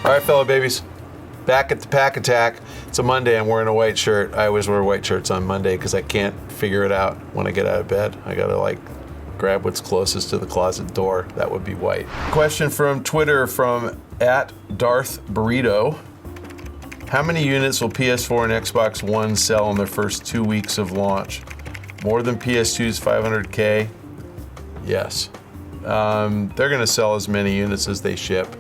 All right, fellow babies, back at the Pach-Attack. It's a Monday. I'm wearing a white shirt. I always wear white shirts on Monday because I can't figure it out when I get out of bed. I gotta like grab what's closest to the closet door. That would be white. Question from Twitter from @DarthBurrito. How many units will PS4 and Xbox One sell in their first 2 weeks of launch? More than PS2's 500K? Yes. They're gonna sell as many units as they ship.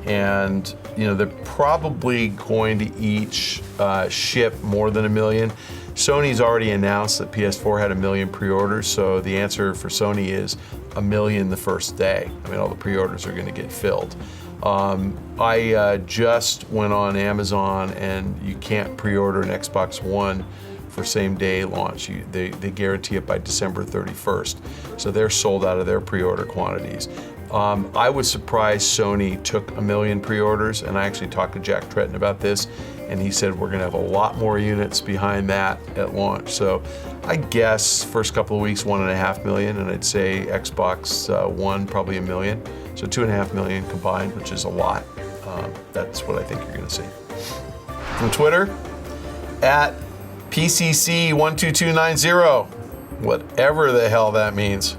And you know, they're probably going to each ship more than 1 million. Sony's already announced that PS4 had 1 million pre-orders, so the answer for Sony is 1 million the first day. I mean, all the pre-orders are gonna get filled. I just went on Amazon, and you can't pre-order an Xbox One for same day launch. They guarantee it by December 31st. So they're sold out of their pre-order quantities. I was surprised Sony took 1 million pre-orders, and I actually talked to Jack Tretton about this, and he said we're gonna have a lot more units behind that at launch. So I guess first couple of weeks, 1.5 million, and I'd say Xbox One probably 1 million. So 2.5 million combined, which is a lot. That's what I think you're gonna see. From Twitter, @PCC12290, whatever the hell that means.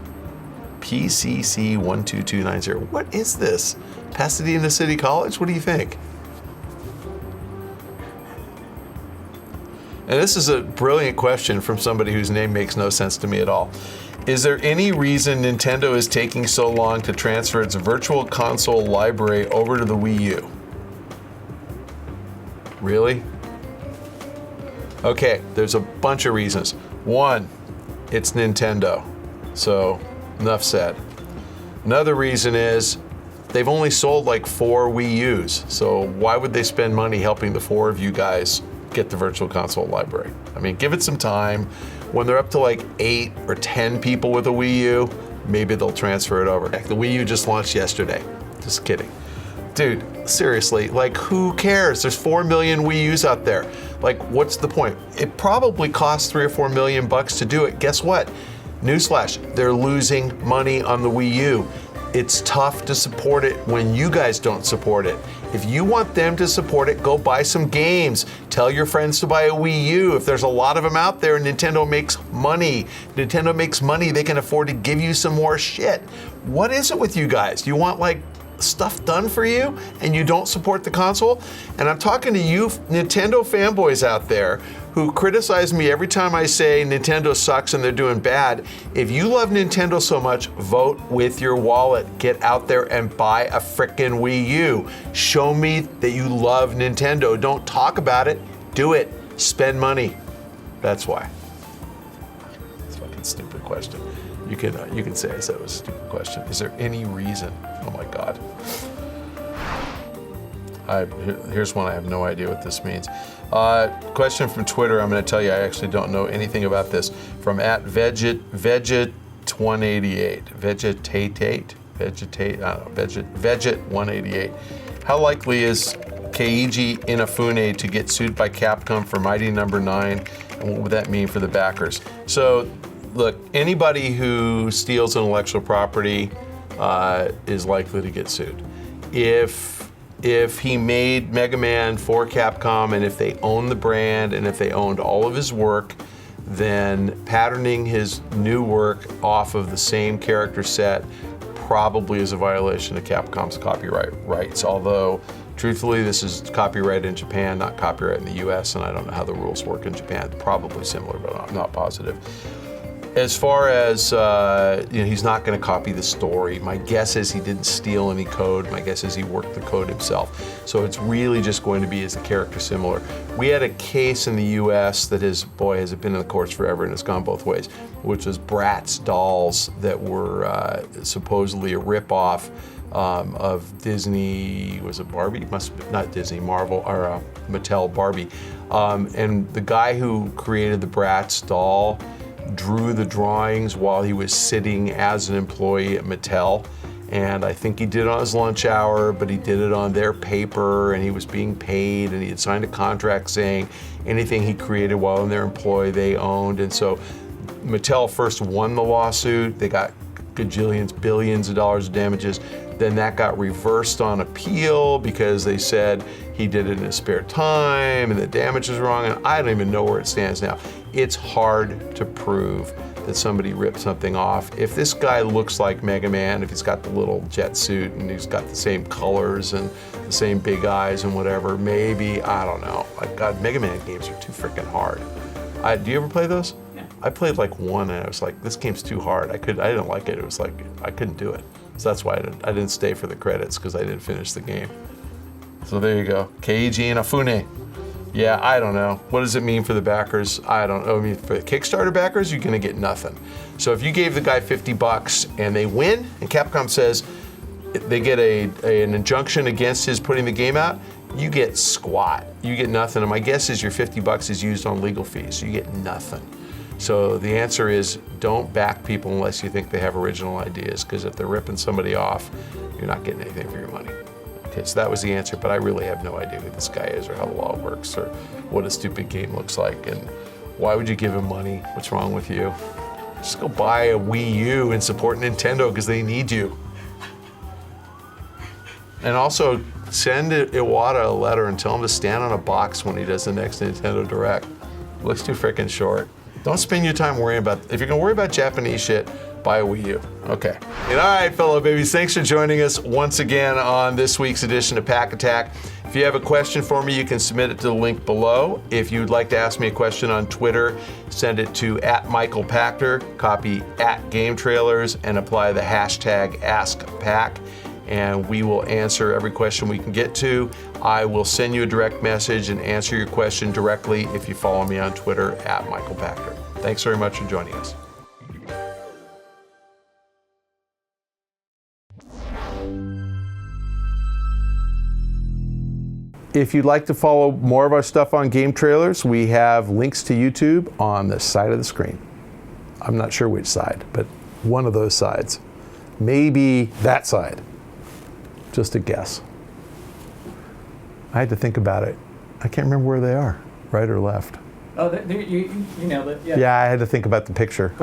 PCC12290. What is this? Pasadena City College? What do you think? And this is a brilliant question from somebody whose name makes no sense to me at all. Is there any reason Nintendo is taking so long to transfer its virtual console library over to the Wii U? Really? Okay, there's a bunch of reasons. One, it's Nintendo. So, enough said. Another reason is they've only sold like 4 Wii U's. So why would they spend money helping the 4 of you guys get the virtual console library? I mean, give it some time. When they're up to like 8 or 10 people with a Wii U, maybe they'll transfer it over. The Wii U just launched yesterday. Just kidding. Dude, seriously, like who cares? There's 4 million Wii U's out there. Like, what's the point? It probably costs 3 or 4 million bucks to do it. Guess what? Newsflash, they're losing money on the Wii U. It's tough to support it when you guys don't support it. If you want them to support it, go buy some games. Tell your friends to buy a Wii U. If there's a lot of them out there, Nintendo makes money. Nintendo makes money, they can afford to give you some more shit. What is it with you guys? You want like stuff done for you and you don't support the console? And I'm talking to you Nintendo fanboys out there who criticize me every time I say Nintendo sucks and they're doing bad. If you love Nintendo so much, vote with your wallet. Get out there and buy a frickin' Wii U. Show me that you love Nintendo. Don't talk about it, do it. Spend money. That's why. It's a fucking stupid question. You can say I said it was a stupid question. Is there any reason? Oh my God. Here's one I have no idea what this means. Question from Twitter. I'm going to tell you I actually don't know anything about this. From @Veget188. Vegetate. I don't know. Veget188. How likely is Keiji Inafune to get sued by Capcom for Mighty No. 9, and what would that mean for the backers? So, look, anybody who steals intellectual property is likely to get sued. If he made Mega Man for Capcom, and if they own the brand, and if they owned all of his work, then patterning his new work off of the same character set probably is a violation of Capcom's copyright rights. Although, truthfully, this is copyright in Japan, not copyright in the US, and I don't know how the rules work in Japan. Probably similar, but I'm not positive. As far as, he's not going to copy the story. My guess is he didn't steal any code. My guess is he worked the code himself. So it's really just going to be, is the character similar? We had a case in the US that has it been in the courts forever, and it's gone both ways, which was Bratz dolls that were supposedly a ripoff of Disney, was it Barbie? Not Disney, Marvel, or Mattel Barbie. And the guy who created the Bratz doll drew the drawings while he was sitting as an employee at Mattel. And I think he did it on his lunch hour, but he did it on their paper, and he was being paid, and he had signed a contract saying anything he created while in their employ they owned. And so Mattel first won the lawsuit. They got gajillions, billions of dollars of damages. Then that got reversed on appeal because they said he did it in his spare time and the damage was wrong, and I don't even know where it stands now. It's hard to prove that somebody ripped something off. If this guy looks like Mega Man, if he's got the little jet suit and he's got the same colors and the same big eyes and whatever, maybe, I don't know. God, Mega Man games are too freaking hard. Do you ever play those? Yeah. I played like one and I was like, this game's too hard. I didn't like it. It was like, I couldn't do it. So that's why I didn't stay for the credits, because I didn't finish the game. So there you go, Keiji Inafune. Yeah, I don't know. What does it mean for the backers? I don't know. I mean, for the Kickstarter backers, you're gonna get nothing. So if you gave the guy $50 and they win, and Capcom says they get an injunction against his putting the game out, you get squat. You get nothing. And my guess is your $50 is used on legal fees. So you get nothing. So the answer is don't back people unless you think they have original ideas, because if they're ripping somebody off, you're not getting anything for your money. Okay, so that was the answer, but I really have no idea who this guy is or how the law works or what a stupid game looks like, and why would you give him money? What's wrong with you? Just go buy a Wii U and support Nintendo because they need you. And also send Iwata a letter and tell him to stand on a box when he does the next Nintendo Direct. Looks too freaking short. Don't spend your time worrying about, if you're gonna worry about Japanese shit, buy a Wii U. Okay. And all right, fellow babies, thanks for joining us once again on this week's edition of Pach-Attack. If you have a question for me, you can submit it to the link below. If you'd like to ask me a question on Twitter, send it to @MichaelPachter, copy @GameTrailers, and apply the hashtag AskPac. And we will answer every question we can get to. I will send you a direct message and answer your question directly if you follow me on Twitter @MichaelPachter. Thanks very much for joining us. If you'd like to follow more of our stuff on GameTrailers, we have links to YouTube on the side of the screen. I'm not sure which side, but one of those sides. Maybe that side. Just a guess. I had to think about it. I can't remember where they are, right or left. Oh, you nailed it. Yeah. Yeah, I had to think about the picture.